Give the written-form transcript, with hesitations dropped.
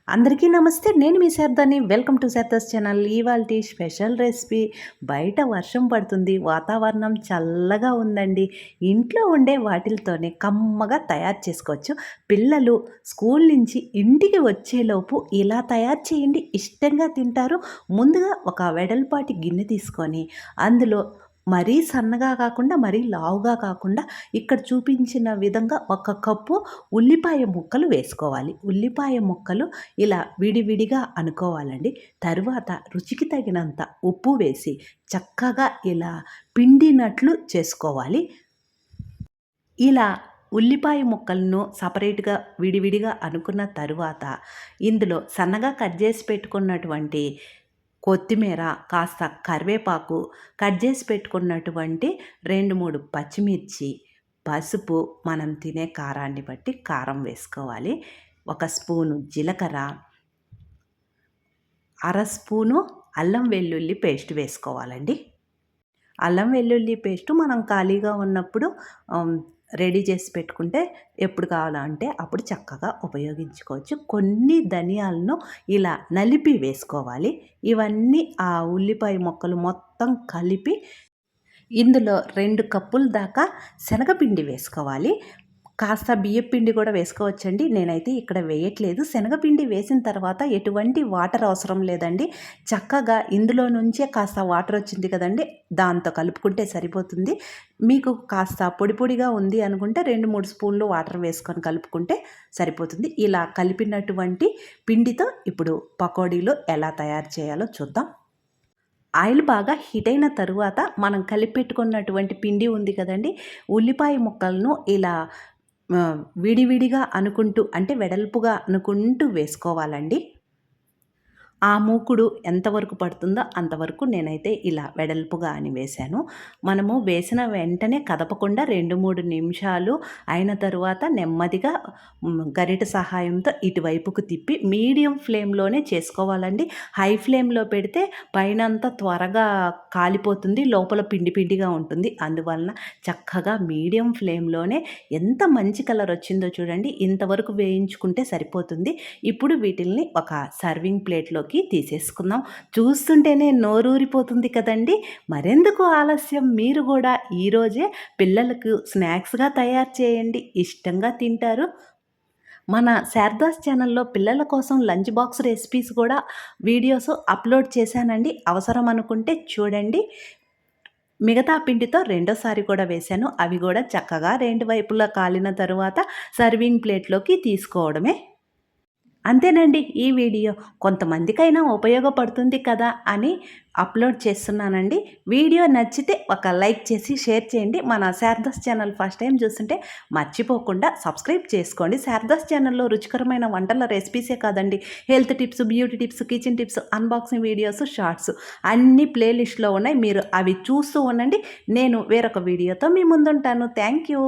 అందరికీ నమస్తే. నేను మీ శారదాని. Welcome to Sharada's channel. ఇవాల్టి స్పెషల్ రెసిపీ. బయట వర్షం పడుతుంది. వాతావరణం చల్లగా ఉందండి. ఇంట్లో ఉండే వాటిలతోనే కమ్మగా తయారు చేసుకోవచ్చు. పిల్లలు స్కూల్ నుంచి ఇంటికి వచ్చేలోపు ఇలా తయారు చేయండి, ఇష్టంగా తింటారు. ముందుగా ఒక వెడల్పాటి గిన్నె తీసుకొని అందులో మరీ సన్నగా కాకుండా మరీ లావుగా కాకుండా ఇక్కడ చూపించిన విధంగా ఒక కప్పు ఉల్లిపాయ ముక్కలు వేసుకోవాలి. ఉల్లిపాయ ముక్కలు ఇలా విడివిడిగా అనుకోవాలండి. తరువాత రుచికి తగినంత ఉప్పు వేసి చక్కగా ఇలా పిండినట్లు చేసుకోవాలి. ఇలా ఉల్లిపాయ ముక్కలను సపరేట్గా విడివిడిగా అనుకున్న తరువాత ఇందులో సన్నగా కట్ చేసి పెట్టుకున్నటువంటి కొత్తిమీర, కాస్త కరివేపాకు, కట్ చేసి పెట్టుకున్నటువంటి 2, 3 పచ్చిమిర్చి, పసుపు, మనం తినే కారాన్ని బట్టి కారం వేసుకోవాలి. ఒక స్పూను జీలకర్ర, అర స్పూను అల్లం వెల్లుల్లి పేస్ట్ వేసుకోవాలండి. అల్లం వెల్లుల్లి పేస్టు మనం ఖాళీగా ఉన్నప్పుడు రెడీ చేసి పెట్టుకుంటే ఎప్పుడు కావాలంటే అప్పుడు చక్కగా ఉపయోగించుకోవచ్చు. కొన్ని ధనియాలను ఇలా నలిపి వేసుకోవాలి. ఇవన్నీ ఆ ఉల్లిపాయ ముక్కలు మొత్తం కలిపి ఇందులో 2 కప్పుల దాకా శనగపిండి వేసుకోవాలి. కాస్త బియ్యపిండి కూడా వేసుకోవచ్చండి. నేనైతే ఇక్కడ వేయట్లేదు. శనగపిండి వేసిన తర్వాత ఎటువంటి వాటర్ అవసరం లేదండి. చక్కగా ఇందులో నుంచే కాస్త వాటర్ వచ్చింది కదండి, దాంతో కలుపుకుంటే సరిపోతుంది. మీకు కాస్త పొడి పొడిగా ఉంది అనుకుంటే 2, 3 స్పూన్లు వాటర్ వేసుకొని కలుపుకుంటే సరిపోతుంది. ఇలా కలిపినటువంటి పిండితో ఇప్పుడు పకోడీలు ఎలా తయారు చేయాలో చూద్దాం. ఆయిల్ బాగా హీట్ అయిన తరువాత మనం కలిపెట్టుకున్నటువంటి పిండి ఉంది కదండి, ఉల్లిపాయ ముక్కలను ఇలా విడివిడిగా అనుకుంటూ అంటే వెడల్పుగా అనుకుంటూ వేసుకోవాలండి. ఆ మూకుడు ఎంతవరకు పడుతుందో అంతవరకు నేనైతే ఇలా వెడల్పుగా అని వేశాను. మనము వేసిన వెంటనే కదపకుండా 2, 3 నిమిషాలు అయిన తరువాత నెమ్మదిగా గరిట సహాయంతో ఇటువైపుకు తిప్పి మీడియం ఫ్లేమ్లోనే చేసుకోవాలండి. హై ఫ్లేమ్లో పెడితే పైనంతా త్వరగా కాలిపోతుంది, లోపల పిండి పిండిగా ఉంటుంది. అందువలన చక్కగా మీడియం ఫ్లేమ్లోనే ఎంత మంచి కలర్ వచ్చిందో చూడండి, ఇంతవరకు వేయించుకుంటే సరిపోతుంది. ఇప్పుడు వీటిల్ని ఒక సర్వింగ్ ప్లేట్లో తీసేసుకుందాం. చూస్తుంటేనే నోరూరిపోతుంది కదండి. మరెందుకు ఆలస్యం, మీరు కూడా ఈరోజే పిల్లలకు స్నాక్స్గా తయారు చేయండి, ఇష్టంగా తింటారు. మన శారదాస్ ఛానల్లో పిల్లల కోసం లంచ్ బాక్స్ రెసిపీస్ కూడా వీడియోస్ అప్లోడ్ చేశానండి. అవసరం అనుకుంటే చూడండి. మిగతా పిండితో రెండోసారి కూడా వేశాను. అవి కూడా చక్కగా 2 వైపులా కాలిన తరువాత సర్వింగ్ ప్లేట్లోకి తీసుకోవడమే. అంతేనండి ఈ వీడియో. కొంతమందికైనా ఉపయోగపడుతుంది కదా అని అప్లోడ్ చేస్తున్నానండి. వీడియో నచ్చితే ఒక లైక్ చేసి షేర్ చేయండి. మన శారదాస్ ఛానల్ ఫస్ట్ టైం చూస్తుంటే మర్చిపోకుండా సబ్స్క్రైబ్ చేసుకోండి. శారదాస్ ఛానల్లో రుచికరమైన వంటల రెసిపీసే కాదండి, health tips, beauty tips, kitchen tips, unboxing videos, shorts అన్నీ ప్లేలిస్ట్లో ఉన్నాయి. మీరు అవి చూస్తూ ఉండండి. నేను వేరొక వీడియోతో మీ ముందుంటాను. Thank you.